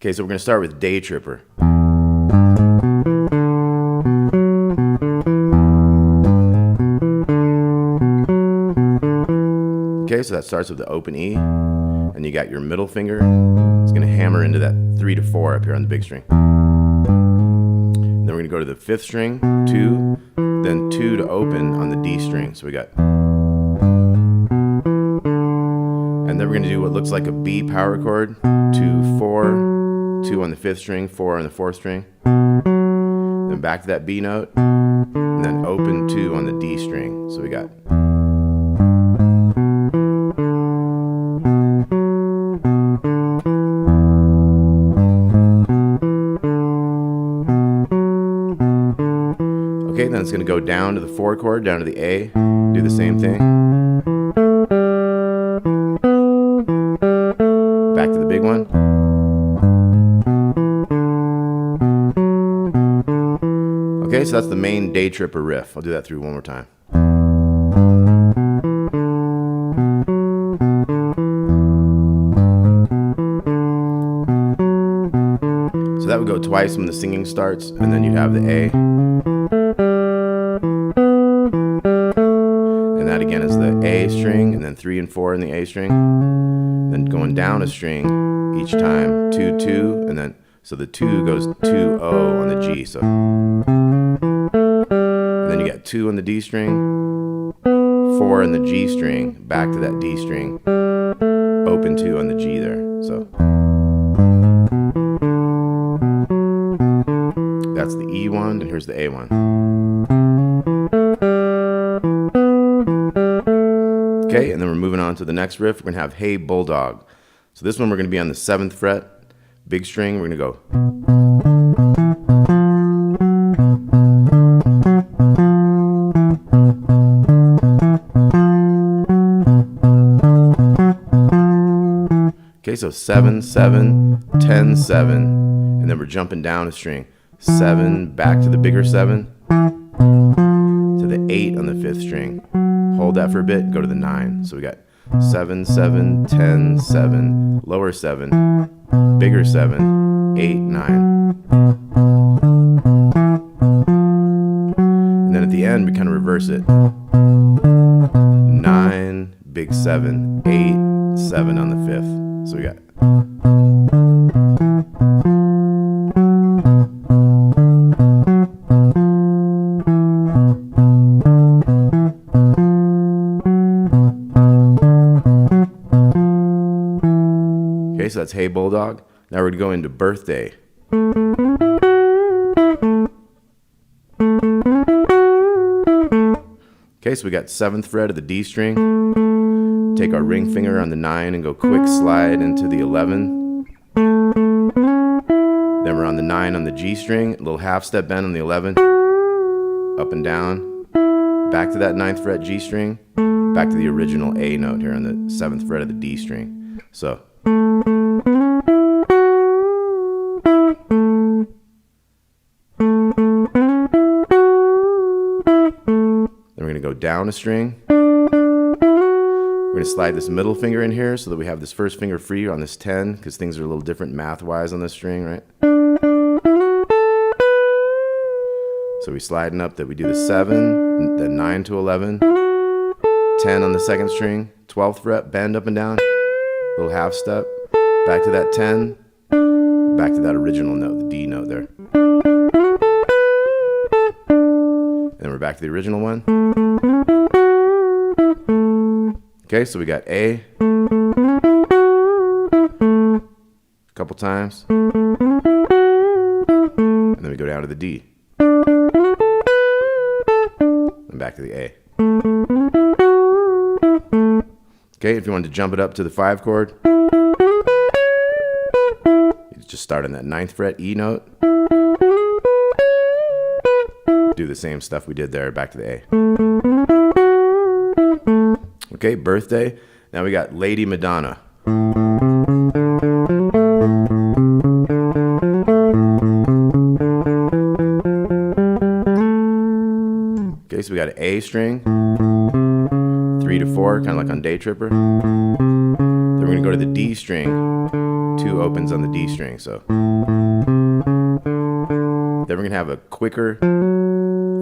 Okay, so we're going to start with Day Tripper. Okay, so that starts with the open E, and you got your middle finger. It's going to hammer into that 3 to 4 up here on the big string. Then we're going to go to the 5th string, 2, then 2 to open on the D string. So we got, and then we're going to do what looks like a B power chord, 2, 4, 2 on the 5th string, 4 on the 4th string. Then back to that B note, and then open 2 on the D string. So we got. Okay, then it's going to go down to the 4 chord, down to the A, do the same thing. Back to the big one. Okay, so that's the main Day Tripper riff. I'll do that through one more time. So that would go twice when the singing starts, and then you'd have the A. And that again is the A string, and then 3 and 4 in the A string. Then going down a string each time, 2, 2, and then, so the 2 goes 2, O on the G. So, and then you got 2 on the D string, 4 in the G string, back to that D string, open 2 on the G there. So that's the E one, and here's the A one. Okay, and then we're moving on to the next riff. We're going to have Hey Bulldog. So this one we're going to be on the 7th fret, big string. We're going to go. Okay, so 7, 7, 10, 7, and then we're jumping down a string. 7, back to the bigger 7, to the 8 on the 5th string. Hold that for a bit, go to the 9. So we got 7, 7, 10, 7, lower 7, bigger 7, 8, 9. And then at the end, we kind of reverse it. 9, big 7, 8, 7 on the 5th. So we got. Okay, so that's Hey Bulldog. Now we're going to go into Birthday. Okay, so we got 7th fret of the D string. Take our ring finger on the 9 and go quick slide into the 11. Then we're on the 9 on the G string, a little half step bend on the 11. Up and down. Back to that 9th fret G string. Back to the original A note here on the 7th fret of the D string. So. Then we're going to go down a string. We're going to slide this middle finger in here so that we have this first finger free on this 10, because things are a little different math-wise on this string, right? So we sliding up that we do the 7, then 9 to 11, 10 on the 2nd string, 12th fret, bend up and down, little half step, back to that 10, back to that original note, the D note there. Then we're back to the original one. Okay, so we got A a couple times, and then we go down to the D, and back to the A. Okay, if you wanted to jump it up to the 5 chord, you just start on that 9th fret E note, do the same stuff we did there, back to the A. Okay, Birthday. Now we got Lady Madonna. Okay, so we got an A string, 3 to 4, kind of like on Day Tripper. Then we're going to go to the D string, 2 opens on the D string. So then we're gonna have a quicker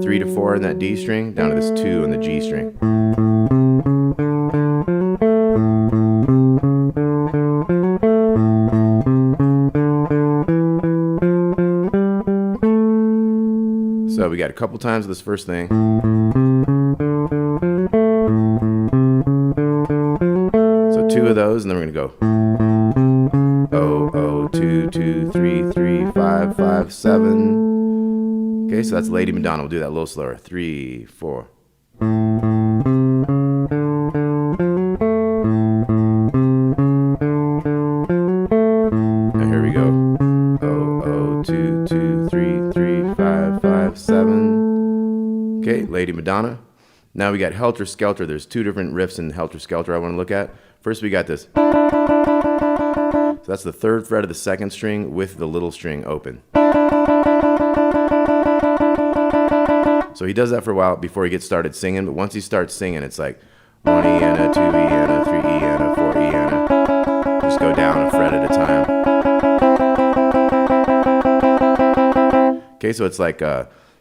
3 to 4 in that D string down to this 2 on the G string. So we got a couple times of this first thing. So 2 of those, and then we're gonna go 0, 0, 2, 2, 3, 3, 5, 5, 7. Okay, so that's Lady Madonna. We'll do that a little slower. 3, 4. Now here we go. 0, 0, 2, 2, 3, 3, 5, 5, 7. Okay, Lady Madonna. Now we got Helter Skelter. There's 2 different riffs in Helter Skelter I want to look at. First we got this. So that's the 3rd fret of the 2nd string with the little string open. So he does that for a while before he gets started singing, but once he starts singing, it's like 1 E and a 2 E and a 3 E and a 4 E and a. Just go down a fret at a time. Okay, so it's like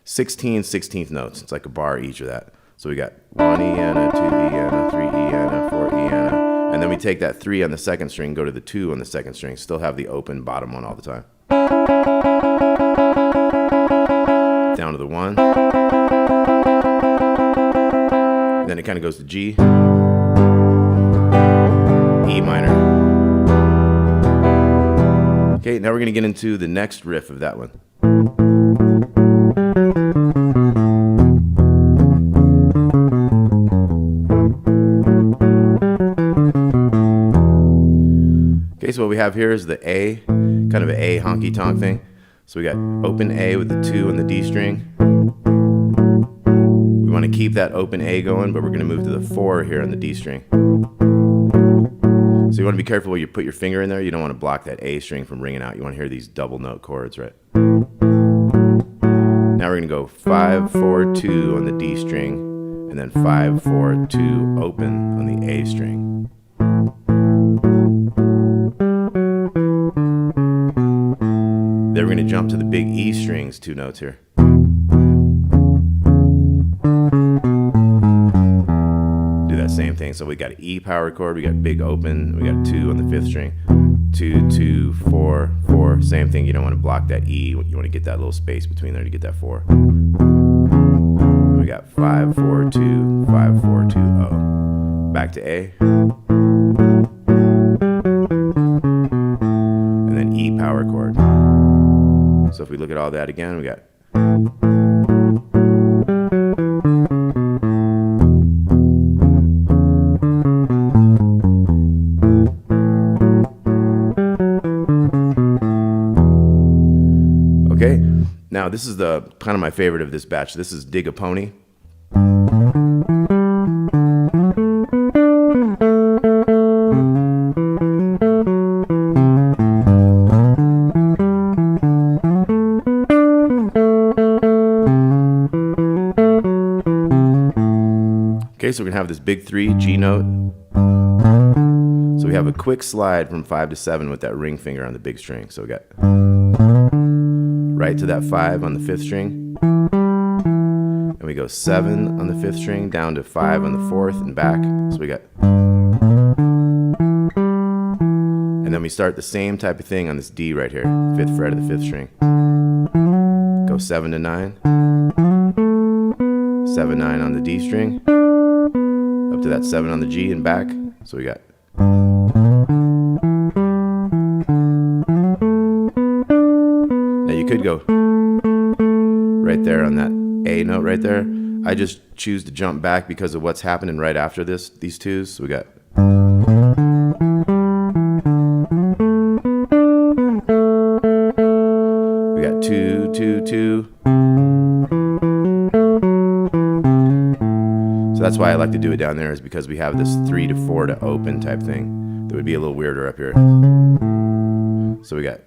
16 16th notes. It's like a bar each of that. So we got 1 E and a 2 E and a 3 E and a 4 E and a. And then we take that 3 on the 2nd string, go to the 2 on the 2nd string, still have the open bottom one all the time. Down to the 1. And then it kind of goes to G, E minor. Okay, now we're going to get into the next riff of that one. Okay, so what we have here is the A, kind of an A honky tonk thing. So we got open A with the 2 on the D string. We want to keep that open A going, but we're going to move to the 4 here on the D string. So you want to be careful where you put your finger in there. You don't want to block that A string from ringing out. You want to hear these double note chords, right? Now we're going to go 5, 4, 2 on the D string, and then 5, 4, 2 open on the A string. Then we're going to jump to the big E strings, 2 notes here. Do that same thing. So we got an E power chord, we got big open, we got 2 on the 5th string. 2, 2, 4, 4. Same thing, you don't want to block that E. You want to get that little space between there to get that 4. We got 5, 4, 2, 5, 4, 2, O. Back to A. And then E power chord. So if we look at all that again, we got okay. Now this is the kind of my favorite of this batch. This is Dig a Pony. Okay, so we're gonna have this big 3 G note. So we have a quick slide from 5 to 7 with that ring finger on the big string. So we got right to that 5 on the 5th string. And we go 7 on the 5th string down to 5 on the 4th and back. So we got. And then we start the same type of thing on this D right here, 5th fret of the 5th string. Go 7 to 9. 7, 9 on the D string. Up to that 7 on the G and back. So we got. Now you could go right there on that A note right there. I just choose to jump back because of what's happening right after this, these 2s. So we got. We got 2, 2, 2. That's why I like to do it down there, is because we have this 3 to 4 to open type thing that would be a little weirder up here. So we got.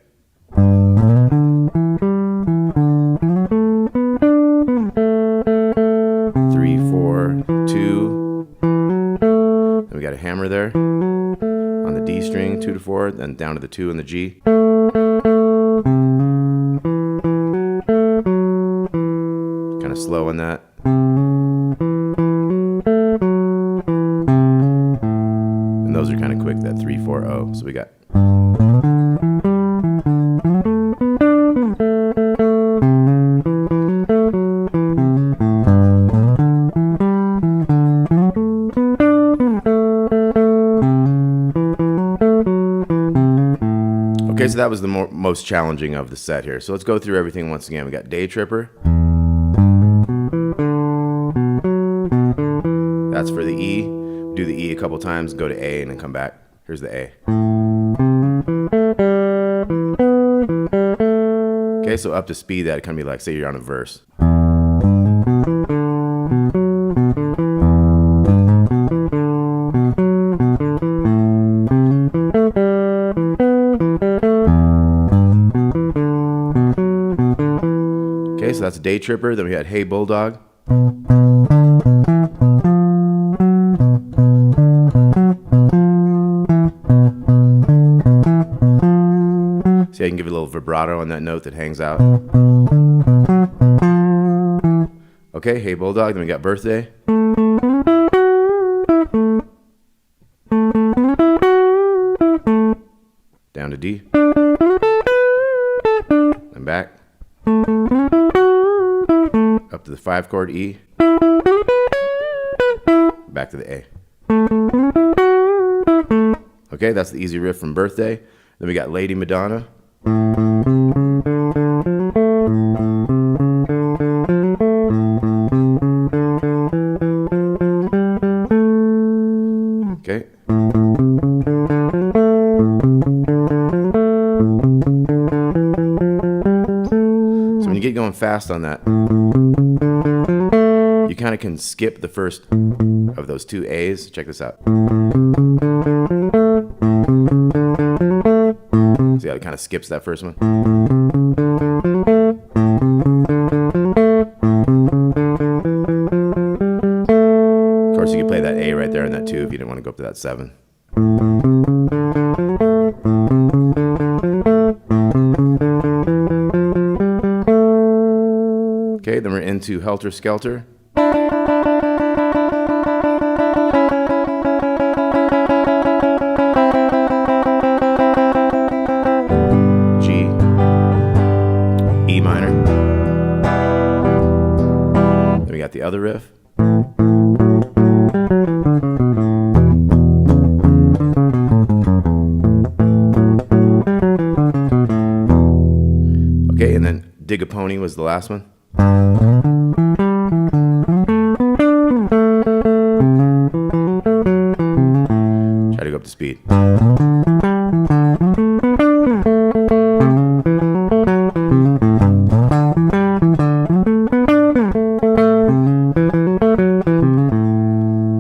3, 4, 2. Then we got a hammer there on the D string. string, 2 to 4, then down to the 2 and the G. Kind of slow on that. And those are kind of quick, that 3, 4, 0. So we got. Okay, so that was the most challenging of the set here. So let's go through everything once again. We got Day Tripper. That's for the E. Do the E a couple times, go to A, and then come back. Here's the A. Okay, so up to speed, that can be like, say you're on a verse. Okay, so that's Day Tripper. Then we had Hey Bulldog. See, I can give it a little vibrato on that note that hangs out. Okay, Hey Bulldog. Then we got Birthday. Down to D. And back. Up to the 5 chord E. Back to the A. Okay, that's the easy riff from Birthday. Then we got Lady Madonna. Okay. So when you get going fast on that, you kind of can skip the first of those 2 A's. Check this out. See how it kind of skips that first one? Of course, you could play that A right there and that 2 if you didn't want to go up to that 7. Okay, then we're into Helter Skelter. G, E minor. Then we got the other riff. Okay, and then Dig a Pony was the last one. Try to go up to speed.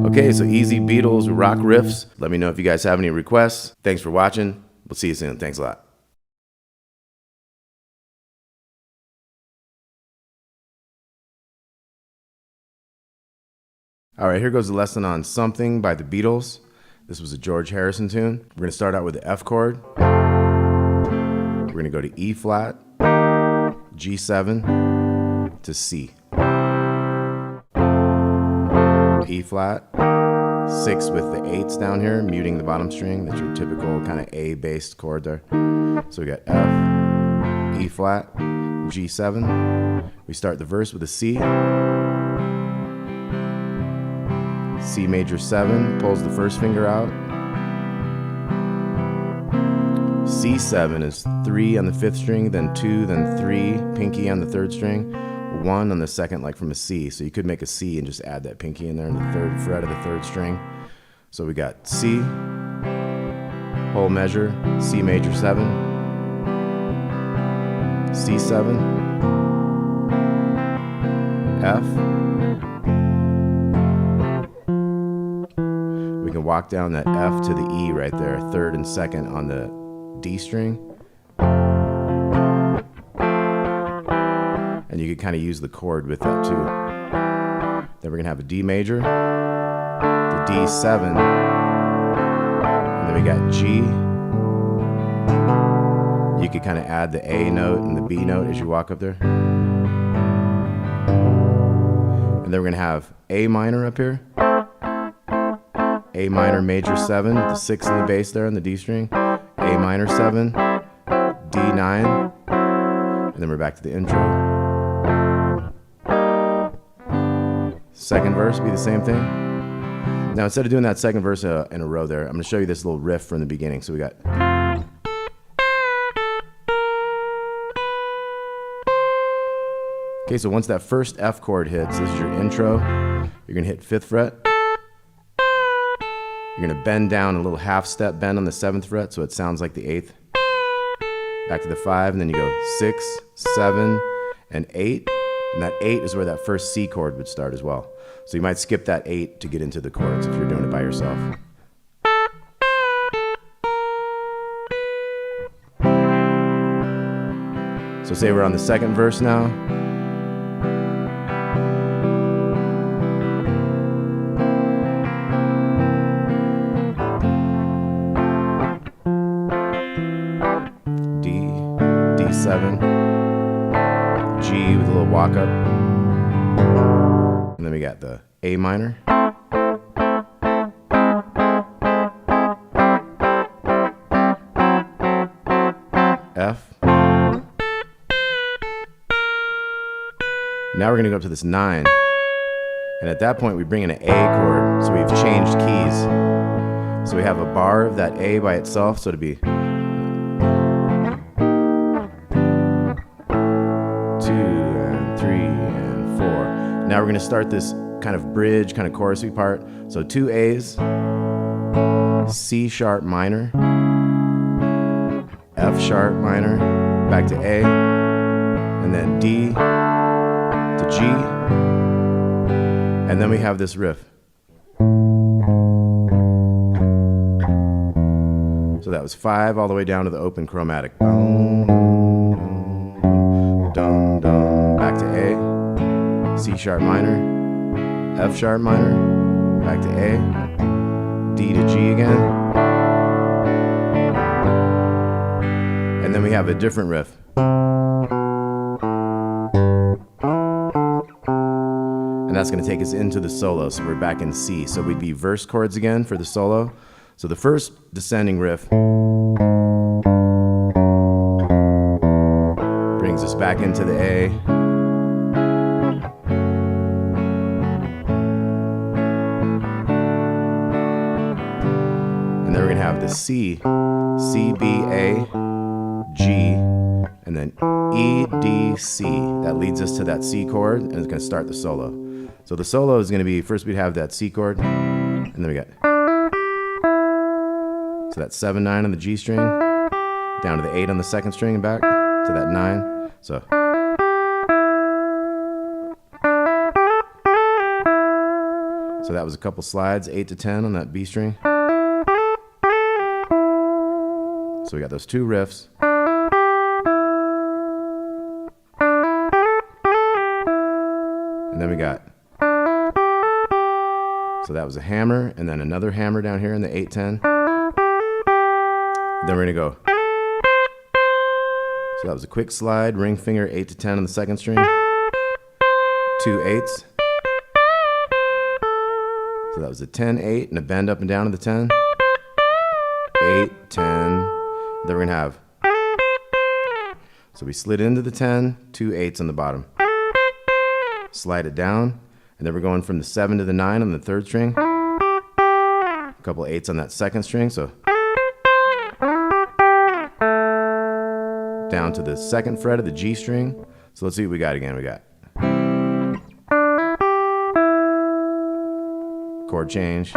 Okay, so easy Beatles rock riffs. Let me know if you guys have any requests. Thanks for watching. We'll see you soon. Thanks a lot. All right, here goes the lesson on Something by the Beatles. This was a George Harrison tune. We're going to start out with the F chord. We're going to go to E flat, G7 to C. E flat, 6 with the 8s down here, muting the bottom string. That's your typical kind of A-based chord there. So we got F, E flat, G7. We start the verse with a C. C major 7, pulls the first finger out. C7 is 3 on the 5th string, then 2, then 3, pinky on the 3rd string, 1 on the 2nd, like from a C. So you could make a C and just add that pinky in there in the 3rd fret of the 3rd string. So we got C, whole measure, C major 7, C7, F. We can walk down that F to the E right there, 3rd and 2nd on the D string. And you can kind of use the chord with that too. Then we're going to have a D major, the D7, and then we got G, you could kind of add the A note and the B note as you walk up there. And then we're gonna have A minor up here. A minor major 7, the 6 in the bass there on the D string. A minor 7, D9, and then we're back to the intro. Second verse be the same thing. Now instead of doing that second verse in a row there, I'm gonna show you this little riff from the beginning. So we got. Okay, so once that first F chord hits, this is your intro. You're gonna hit 5th fret. You're gonna bend down a little half step bend on the 7th fret so it sounds like the 8th. Back to the 5, and then you go 6, 7, and 8. And that 8 is where that first C chord would start as well. So you might skip that 8 to get into the chords if you're doing it by yourself. So say we're on the second verse now. D7, G with a little walk up, and then we got the A minor, F. Now we're gonna go up to this 9, and at that point we bring in an A chord, so we've changed keys. So we have a bar of that A by itself, so it'd be 2 and 3 and 4. Now we're gonna start this kind of bridge, kind of chorusy part. So 2 A's, C sharp minor, F sharp minor, back to A, and then D to G, and then we have this riff. So that was 5 all the way down to the open chromatic. Dum, dum, dum, back to A, C sharp minor, F sharp minor, back to A, D to G again, and then we have a different riff. And that's going to take us into the solo, so we're back in C. So we'd be verse chords again for the solo. So the first descending riff brings us back into the A. And then we're going to have the C, C, B, A, G, and then E, D, C. That leads us to that C chord, and it's going to start the solo. So the solo is going to be, first we'd have that C chord, and then we got, so that 7, 9 on the G string, down to the 8 on the second string and back to that 9. So that was a couple slides, 8 to 10 on that B string. So we got those 2 riffs. And then we got, so that was a hammer, and then another hammer down here in the 8-10. Then we're gonna go. So that was a quick slide, ring finger, 8 to 10 on the second string. 2 8s. So that was a 10, 8, and a bend up and down to the 10. 8, 10. Then we're gonna have. So we slid into the 10, 2 8s on the bottom. Slide it down, and then we're going from the 7 to the 9 on the third string. A couple 8s on that second string, so down to the second fret of the G string. So let's see what we got again. We got chord change,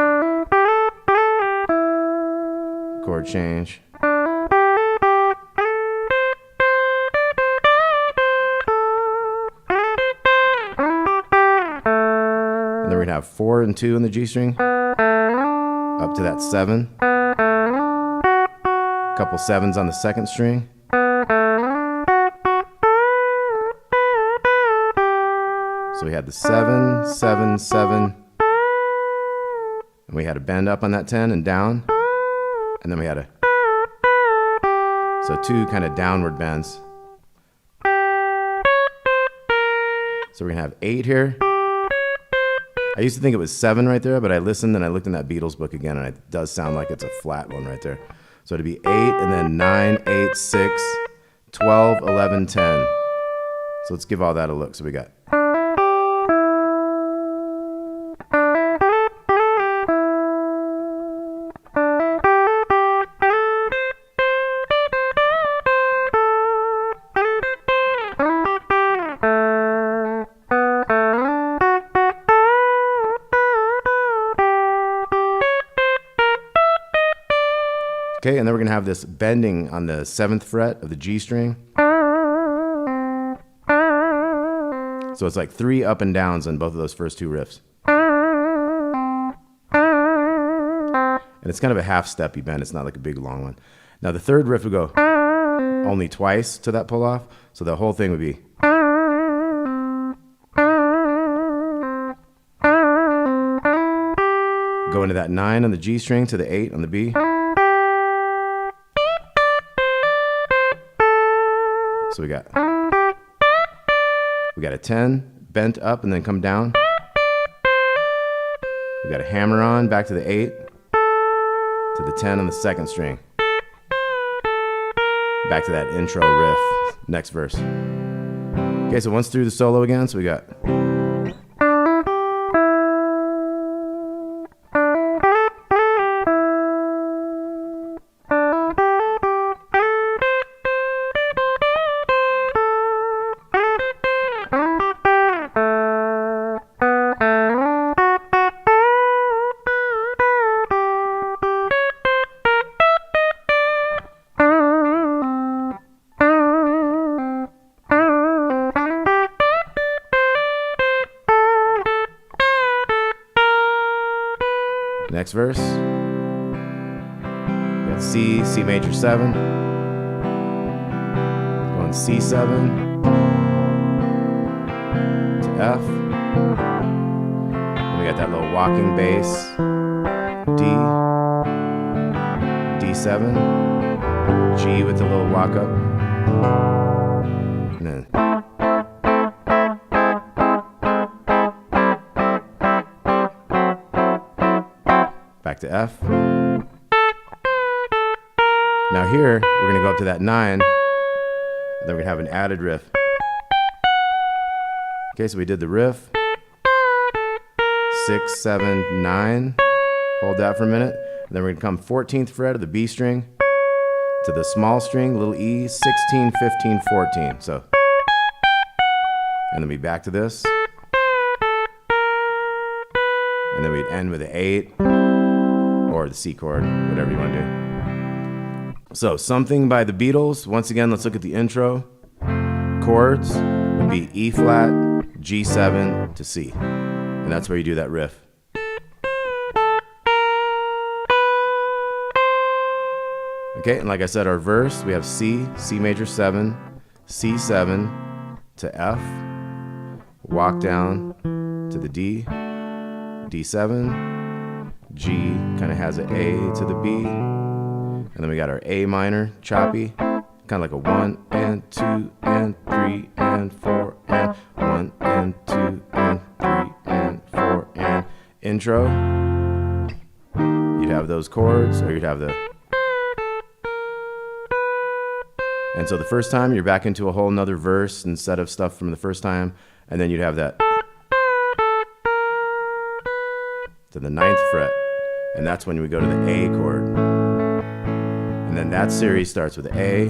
chord change, and then we're gonna have 4 and 2 in the G string, up to that 7, a couple 7s on the second string, so we had the 7, 7, 7, and we had a bend up on that 10 and down, and then we had a So 2 kind of downward bends. So we're gonna have 8 here. I used to think it was 7 right there, but I listened and I looked in that Beatles book again, and it does sound like it's a flat one right there. So it'd be 8 and then 9, 8, 6, 12, 11, 10. So let's give all that a look. So we got. Okay, and then we're gonna have this bending on the 7th fret of the G string. So it's like 3 up and downs on both of those first 2 riffs. And it's kind of a half steppy bend, it's not like a big long one. Now the 3rd riff would go only twice to that pull off, so the whole thing would be. Go into that 9 on the G string to the 8 on the B. So we got a 10 bent up and then come down. We got a hammer on back to the 8 to the 10 on the 2nd string. Back to that intro riff, next verse. Okay, so once through the solo again, so we got. Next verse, we got C, C major 7, going C7 to F, and we got that little walking bass, D, D7, G with the little walk up, and then back to F. Now here, we're going to go up to that 9, and then we're going to have an added riff. Okay, so we did the riff. 6, 7, 9. Hold that for a minute. And then we're going to come 14th fret of the B string to the small string, little E, 16, 15, 14. So, and then we back to this. And then we'd end with an 8. Or the C chord, whatever you want to do. So, Something by the Beatles. Once again, let's look at the intro. Chords would be E flat, G7 to C. And that's where you do that riff. Okay, and like I said, our verse, we have C, C major 7, C7 to F, walk down to the D, D7, G kind of has an A to the B, and then we got our A minor, choppy, kind of like a 1 and 2 and 3 and 4 and 1 and 2 and 3 and 4 and intro. You'd have those chords, or you'd have the. And so the first time you're back into a whole nother verse instead of stuff from the first time, and then you'd have that to the 9th fret. And that's when we go to the A chord. And then that series starts with A,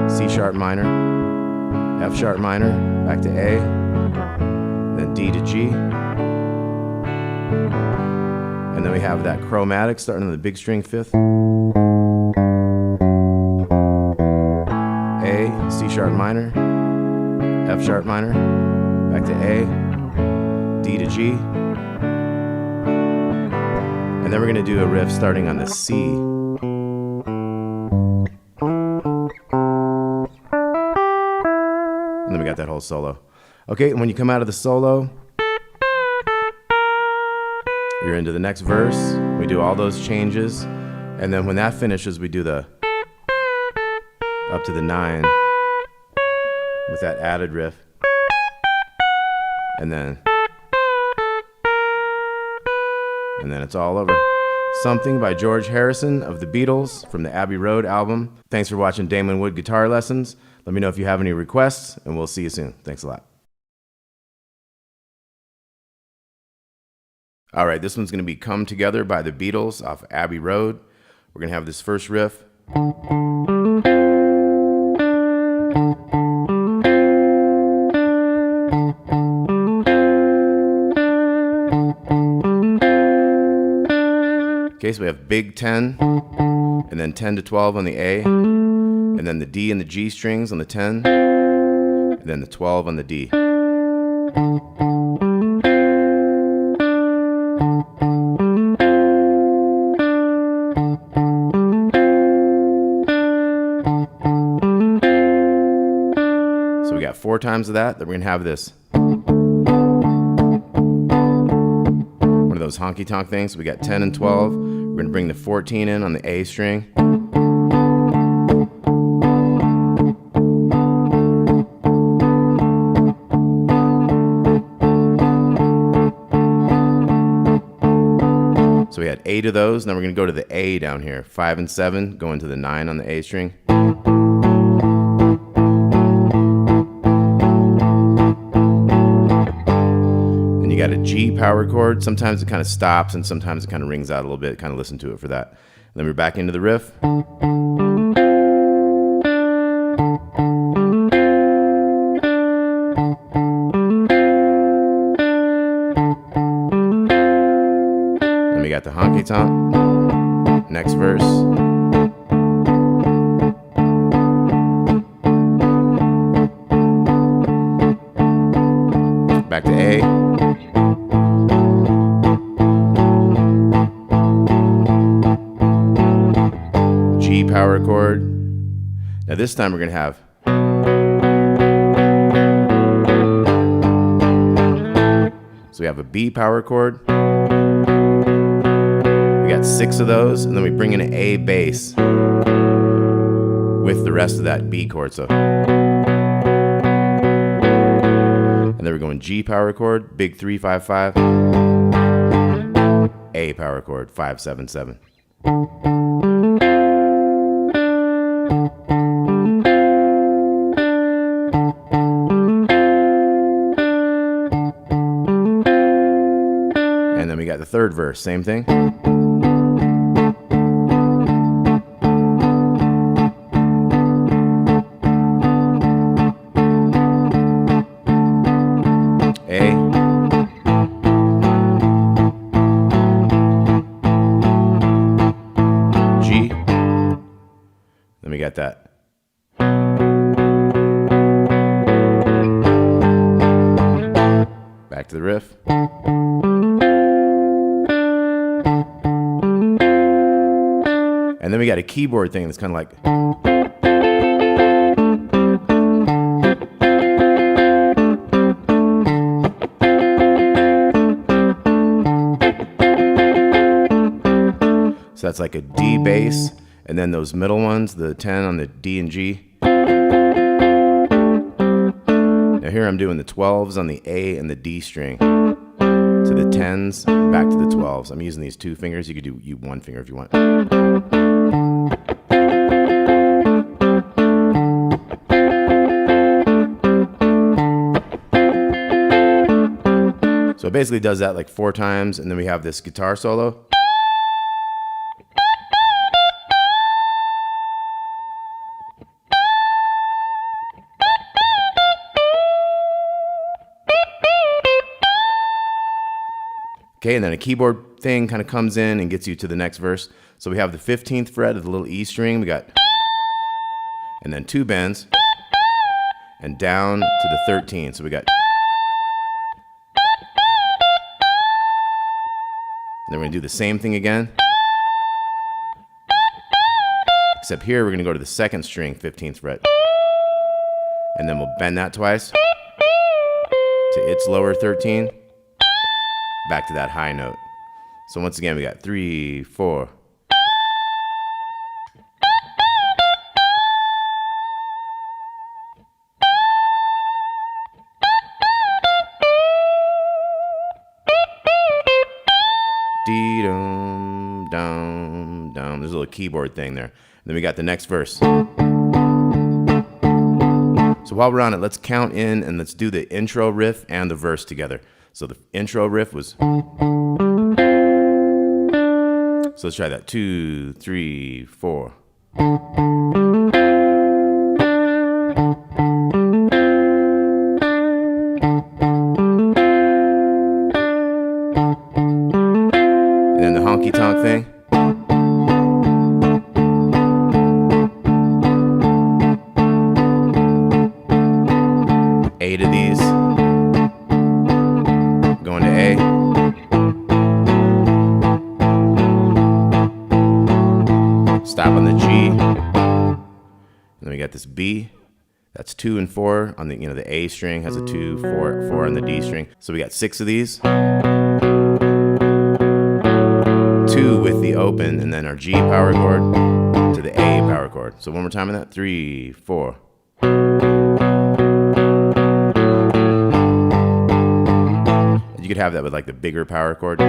C sharp minor, F sharp minor, back to A, then D to G. And then we have that chromatic starting on the big string 5th. A, C sharp minor, F sharp minor, back to A, D to G. And then we're going to do a riff starting on the C. And then we got that whole solo. Okay, and when you come out of the solo, you're into the next verse. We do all those changes. And then when that finishes, we do the. up to the 9 with that added riff, and then it's all over. Something by George Harrison of the Beatles from the Abbey Road album. Thanks for watching Damon Wood Guitar Lessons. Let me know if you have any requests, and we'll see you soon. Thanks a lot. All right, this one's going to be Come Together by the Beatles off Abbey Road. We're going to have this first riff. Okay, so we have big 10, and then 10 to 12 on the A, and then the D and the G strings on the 10, and then the 12 on the D. So we got 4 times of that. Then we're going to have this. One of those honky-tonk things. So we got 10 and 12. We're going to bring the 14 in on the A string. So we had 8 of those. Now we're going to go to the A down here. 5 and 7, going to the 9 on the A string. Then you got a G power chord. Sometimes it kind of stops and sometimes it kind of rings out a little bit. Kind of listen to it for that. And then we're back into the riff. We got the honky tonk. Next verse. Back to A. G power chord. Now this time we're going to have. So we have a B power chord. We got 6 of those, and then we bring in an A bass with the rest of that B chord. So, and then we're going G power chord, big 3 5 5, A power chord 5 7 7. And then we got the third verse, same thing. A. G. Then we got that. Back to the riff. And then we got a keyboard thing that's kind of like. So that's like a D bass, and then those middle ones, the 10 on the D and G. Now here I'm doing the 12s on the A and the D string to the 10s, back to the 12s. I'm using these 2 fingers. You could do one finger if you want. So it basically does that like 4 times, and then we have this guitar solo. Okay, and then a keyboard thing kind of comes in and gets you to the next verse. So we have the 15th fret of the little E string. We got, and then 2 bends, and down to the 13th. So we got, and then we're going to do the same thing again. Except here we're going to go to the 2nd string, 15th fret. And then we'll bend that twice to its lower 13. Back to that high note. So once again, we got 3 4. Dee dum dum dum. There's a little keyboard thing there. And then we got the next verse. So while we're on it, let's count in and let's do the intro riff and the verse together. So the intro riff was. So let's try that. 2, 3, 4. And then the honky tonk thing. A to these. Going to A. Stop on the G. And then we got this B. That's 2 and 4 on the, the A string has a 2, 4 on the D string. So we got 6 of these. 2 with the open, and then our G power chord to the A power chord. So one more time on that. 3, 4. You could have that with like the bigger power chord.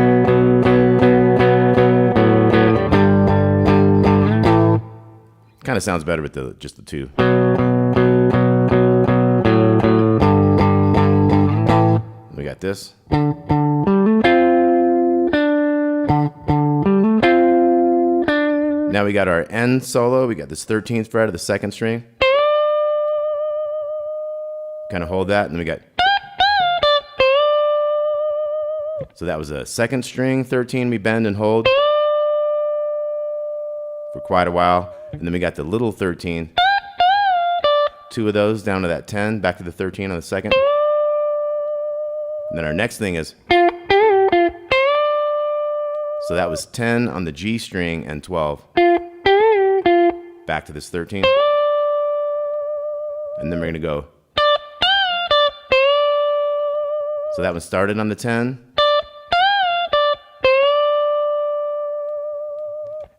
Kind of sounds better with just the 2. We got this. Now we got our end solo. We got this 13th fret of the 2nd string. Kind of hold that, and then we got. So that was a 2nd string 13 we bend and hold for quite a while. And then we got the little 13. 2 of those down to that 10, back to the 13 on the 2nd. And then our next thing is. So that was 10 on the G string and 12. Back to this 13. And then we're going to go. So that one started on the 10.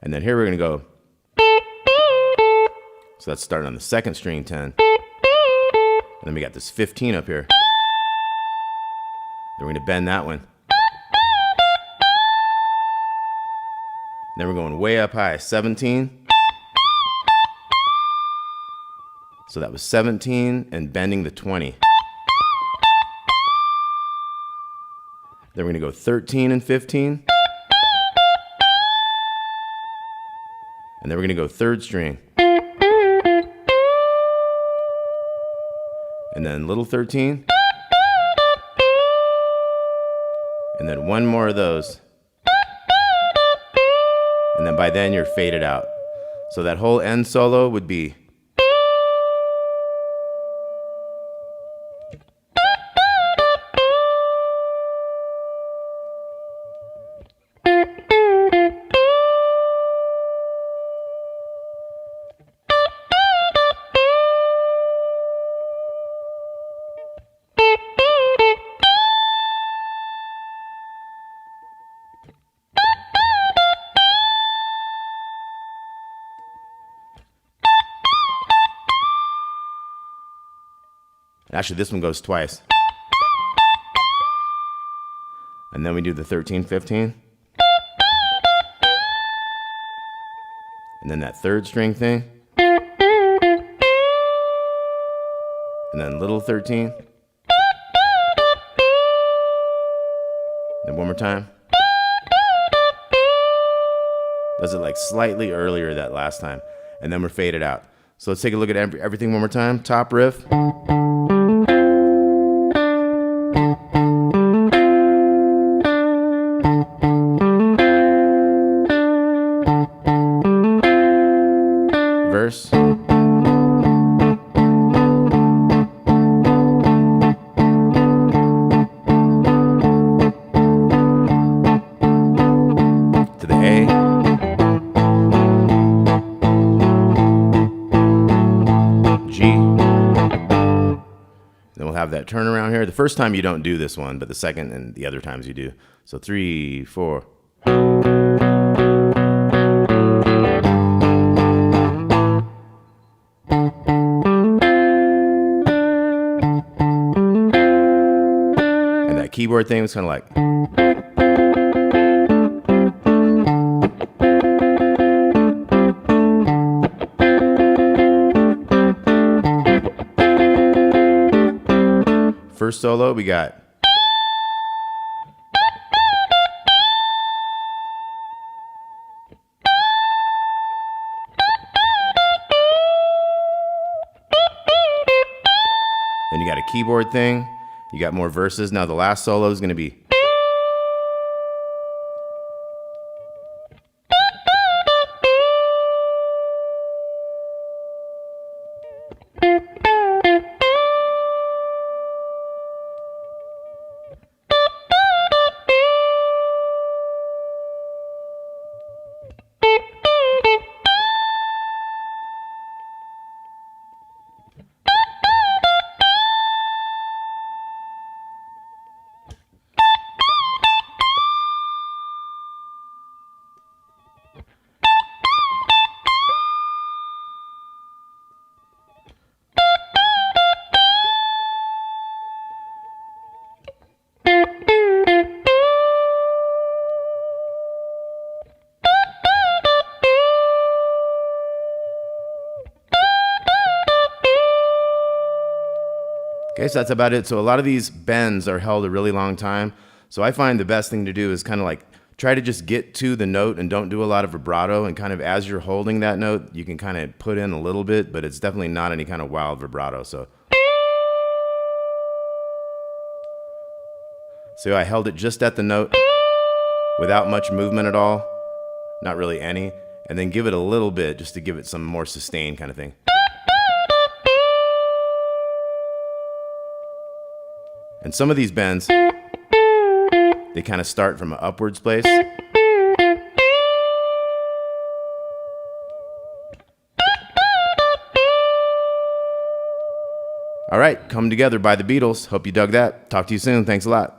And then here we're going to go. So that's starting on the 2nd string 10. And then we got this 15 up here. Then we're going to bend that one. Then we're going way up high, 17. So that was 17 and bending the 20. Then we're going to go 13 and 15. And then we're going to go 3rd string. And then little 13. And then one more of those. And then by then you're faded out. So that whole end solo would be. Actually, this one goes twice. And then we do the 13, 15. And then that 3rd string thing. And then little 13. Then one more time. Does it like slightly earlier that last time. And then we're faded out. So let's take a look at everything one more time. Top riff. Verse. To the A. G. Then we'll have that turnaround here. The first time you don't do this one, but the second and the other times you do. So 3, 4. Keyboard thing was kind of like. First solo, we got. Then you got a keyboard thing. You got more verses. Now the last solo is going to be. Okay, so that's about it. So a lot of these bends are held a really long time. So I find the best thing to do is kind of like try to just get to the note and don't do a lot of vibrato. And kind of as you're holding that note, you can kind of put in a little bit, but it's definitely not any kind of wild vibrato. So I held it just at the note without much movement at all, not really any, and then give it a little bit just to give it some more sustained kind of thing. And some of these bends, they kind of start from an upwards place. All right, Come Together by the Beatles. Hope you dug that. Talk to you soon. Thanks a lot.